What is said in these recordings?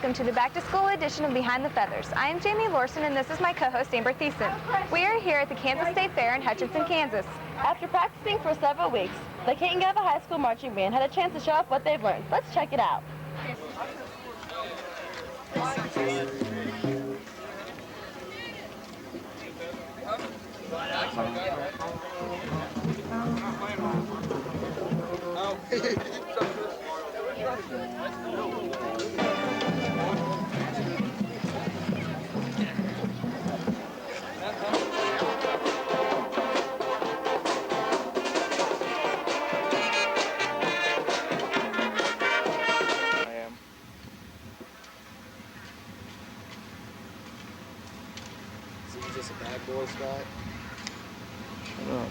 welcome to the back-to-school edition of Behind the Feathers. I am Jamie Lorson, and this is my co-host Amber Thiessen. We are here at the Kansas State Fair in Hutchinson, Kansas. After practicing for several weeks, the Canton-Galva High School Marching Band had a chance to show off what they've learned. Let's check it out. So you just a bad boy, Scott? Shut up.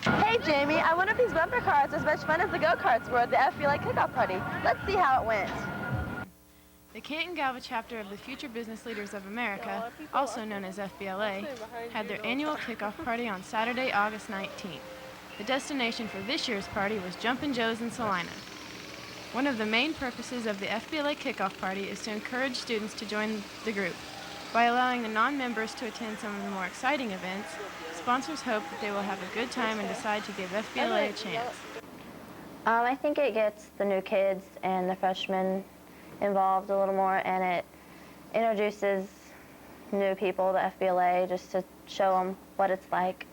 Hey Jamie, I wonder if these bumper cars are as much fun as the go-karts were at the FBLA kickoff party. Let's see how it went. The Canton-Galva chapter of the Future Business Leaders of America, also known as FBLA, had their annual kickoff party on Saturday, August 19th. The destination for this year's party was Jumpin' Joe's in Salina. One of the main purposes of the FBLA kickoff party is to encourage students to join the group. By allowing the non-members to attend some of the more exciting events, sponsors hope that they will have a good time and decide to give FBLA a chance. I think it gets the new kids and the freshmen involved a little more, and it introduces new people to FBLA just to show them what it's like.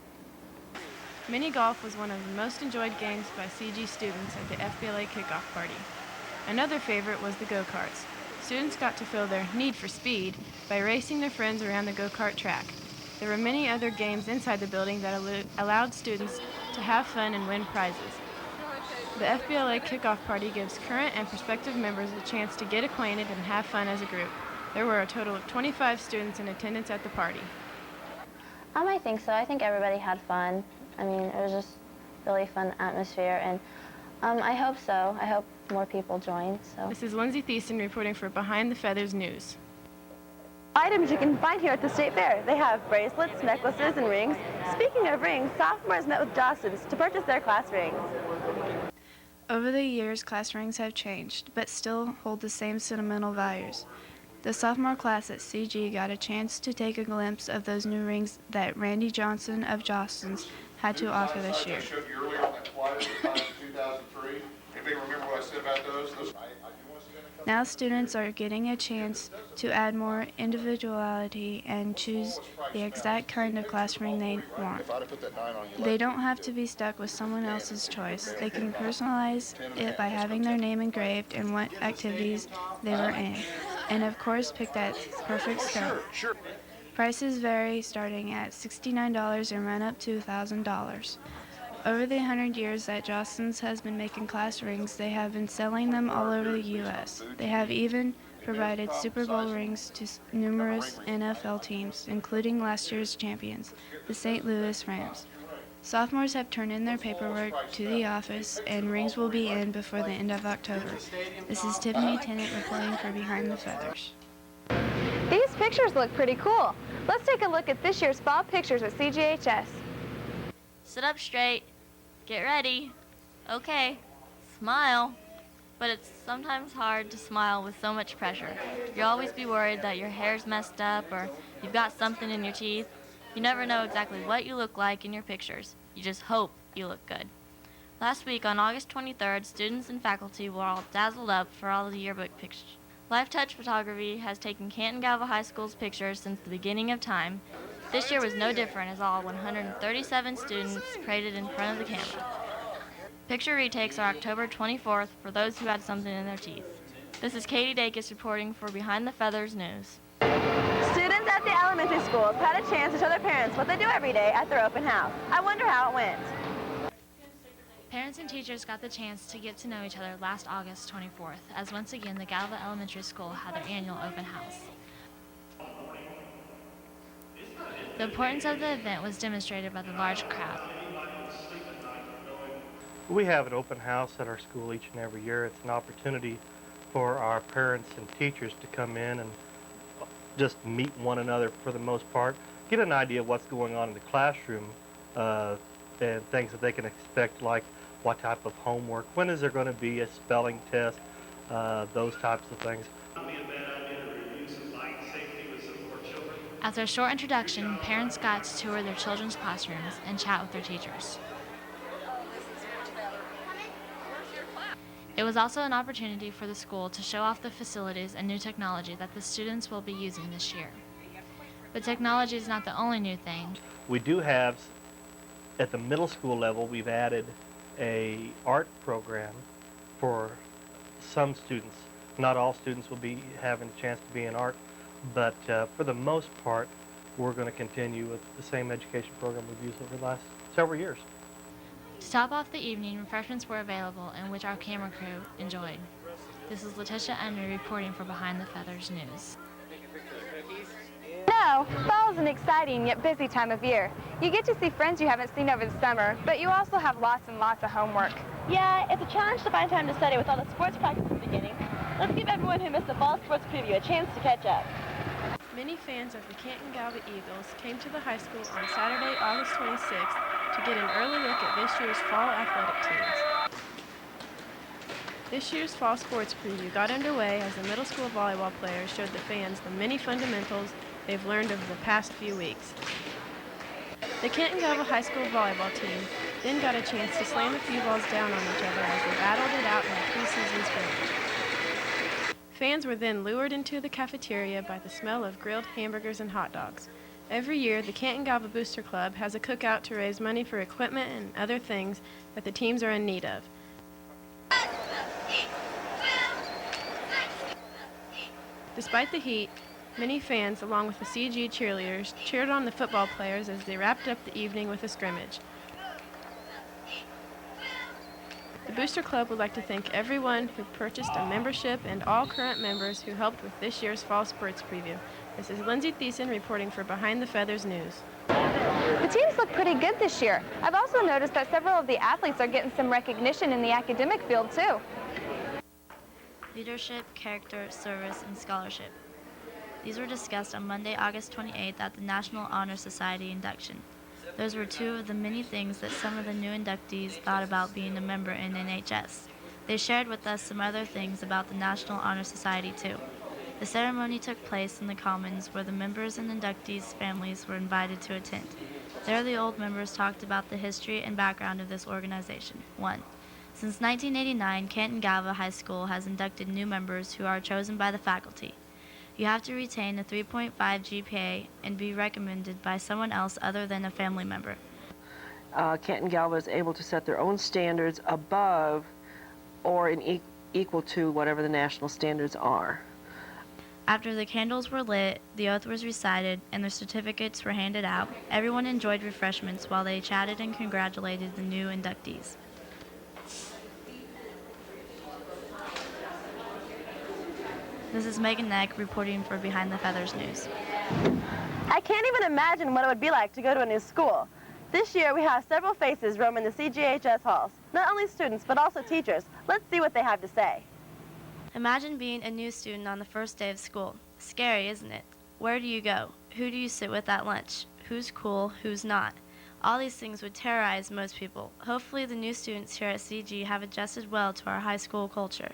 Mini golf was one of the most enjoyed games by CG students at the FBLA kickoff party. Another favorite was the go-karts. Students got to feel their need for speed by racing their friends around the go-kart track. There were many other games inside the building that allowed students to have fun and win prizes. The FBLA kickoff party gives current and prospective members a chance to get acquainted and have fun as a group. There were a total of 25 students in attendance at the party. I think so. I think everybody had fun. I mean, it was just really fun atmosphere, and I hope so. I hope more people join. So. This is Lindsay Thiessen reporting for Behind the Feathers News. Items you can find here at the State Fair. They have bracelets, necklaces, and rings. Speaking of rings, sophomores met with Jostens to purchase their class rings. Over the years, class rings have changed, but still hold the same sentimental values. The sophomore class at CG got a chance to take a glimpse of those new rings that Randy Johnson of Jostens had to offer this year. I showed you earlier on that flyer that was in 2003. Anybody remember what I said about those? I do want to see that in a couple. Now students are getting a chance to add more individuality and choose the exact kind of class ring they want. They don't have to be stuck with someone else's choice. They can personalize it by having their name engraved and what activities they were in. And of course, pick that perfect skirt. Prices vary starting at $69 and run up to $1,000. Over the 100 years that Jostens has been making class rings, they have been selling them all over the U.S. They have even provided Super Bowl rings to numerous NFL teams, including last year's champions, the St. Louis Rams. Sophomores have turned in their paperwork to the office, and rings will be in before the end of October. This is Tiffany Tennant reporting for Behind the Feathers. These pictures look pretty cool. Let's take a look at this year's fall pictures at CGHS. Sit up straight. Get ready. Okay. Smile. But it's sometimes hard to smile with so much pressure. You'll always be worried that your hair's messed up or you've got something in your teeth. You never know exactly what you look like in your pictures. You just hope you look good. Last week on August 23rd, students and faculty were all dazzled up for all of the yearbook pictures. Life Touch Photography has taken Canton-Galva High School's pictures since the beginning of time. This year was no different as all 137 students paraded in front of the camera. Picture retakes are October 24th for those who had something in their teeth. This is Katie Dacus reporting for Behind the Feathers News. Students at the elementary schools had a chance to show their parents what they do every day at their open house. I wonder how it went. Parents and teachers got the chance to get to know each other last August 24th, as once again the Galva Elementary School had their annual open house. The importance of the event was demonstrated by the large crowd. We have an open house at our school each and every year. It's an opportunity for our parents and teachers to come in and just meet one another for the most part, get an idea of what's going on in the classroom and things that they can expect, like what type of homework, when is there going to be a spelling test, those types of things. After a short introduction, parents got to tour their children's classrooms and chat with their teachers. It was also an opportunity for the school to show off the facilities and new technology that the students will be using this year. But technology is not the only new thing. We do have, at the middle school level, we've added a art program for some students. Not all students will be having a chance to be in art, but for the most part, we're going to continue with the same education program we've used over the last several years. To top off the evening, refreshments were available, in which our camera crew enjoyed. This is Letitia Enry reporting for Behind the Feathers News. No, fall is an exciting yet busy time of year. You get to see friends you haven't seen over the summer, but you also have lots and lots of homework. Yeah, it's a challenge to find time to study with all the sports practices beginning. Let's give everyone who missed the fall sports preview a chance to catch up. Many fans of the Canton-Galva Eagles came to the high school on Saturday, August 26th to get an early look at this year's fall athletic teams. This year's fall sports preview got underway as the middle school volleyball players showed the fans the many fundamentals they've learned over the past few weeks. The Canton-Galva High School volleyball team then got a chance to slam a few balls down on each other as they battled it out in a preseason scrimmage. Fans were then lured into the cafeteria by the smell of grilled hamburgers and hot dogs. Every year, the Canton-Galva Booster Club has a cookout to raise money for equipment and other things that the teams are in need of. Despite the heat, many fans, along with the CG cheerleaders, cheered on the football players as they wrapped up the evening with a scrimmage. The Booster Club would like to thank everyone who purchased a membership and all current members who helped with this year's fall sports preview. This is Lindsay Thiessen reporting for Behind the Feathers News. The teams look pretty good this year. I've also noticed that several of the athletes are getting some recognition in the academic field, too. Leadership, character, service, and scholarship. These were discussed on Monday, August 28th at the National Honor Society induction. Those were two of the many things that some of the new inductees thought about being a member in NHS. They shared with us some other things about the National Honor Society, too. The ceremony took place in the Commons, where the members and inductees' families were invited to attend. There, the old members talked about the history and background of this organization. 1. Since 1989, Canton-Galva High School has inducted new members who are chosen by the faculty. You have to retain a 3.5 GPA and be recommended by someone else other than a family member. Canton-Galva is able to set their own standards above or equal to whatever the national standards are. After the candles were lit, the oath was recited, and the certificates were handed out. Everyone enjoyed refreshments while they chatted and congratulated the new inductees. This is Megan Neck reporting for Behind the Feathers News. I can't even imagine what it would be like to go to a new school. This year we have several faces roaming the CGHS halls. Not only students, but also teachers. Let's see what they have to say. Imagine being a new student on the first day of school. Scary, isn't it? Where do you go? Who do you sit with at lunch? Who's cool, who's not? All these things would terrorize most people. Hopefully the new students here at CG have adjusted well to our high school culture.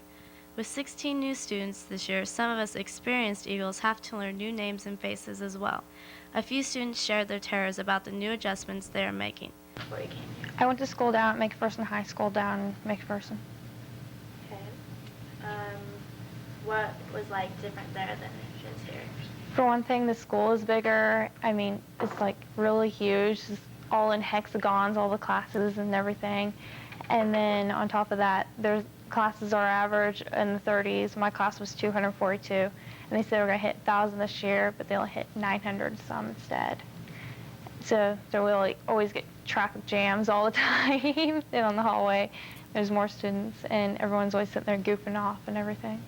With 16 new students this year, some of us experienced Eagles have to learn new names and faces as well. A few students shared their terrors about the new adjustments they are making. I went to school down at McPherson High School down in McPherson. Okay. What was different there than it is here? For one thing, the school is bigger. I mean, it's really huge. It's all in hexagons, all the classes and everything. And then on top of that, there's classes are average in the 30s. My class was 242, and they said we're going to hit 1,000 this year, but they'll hit 900 some instead. So we'll always get traffic jams all the time and on the hallway. There's more students, and everyone's always sitting there goofing off and everything.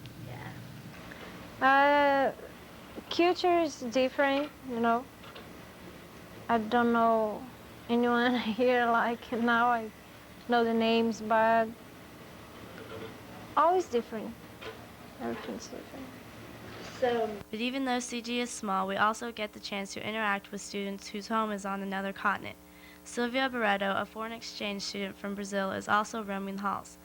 Culture is different, you know. I don't know anyone here like now. I know the names, but always different. Everything's different. But even though CG is small, we also get the chance to interact with students whose home is on another continent. Sylvia Barreto, a foreign exchange student from Brazil, is also roaming the halls.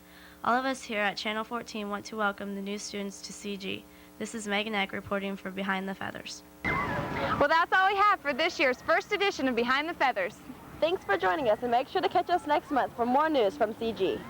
All of us here at Channel 14 want to welcome the new students to CG. This is Megan Eck reporting for Behind the Feathers. Well, that's all we have for this year's first edition of Behind the Feathers. Thanks for joining us, and make sure to catch us next month for more news from CG.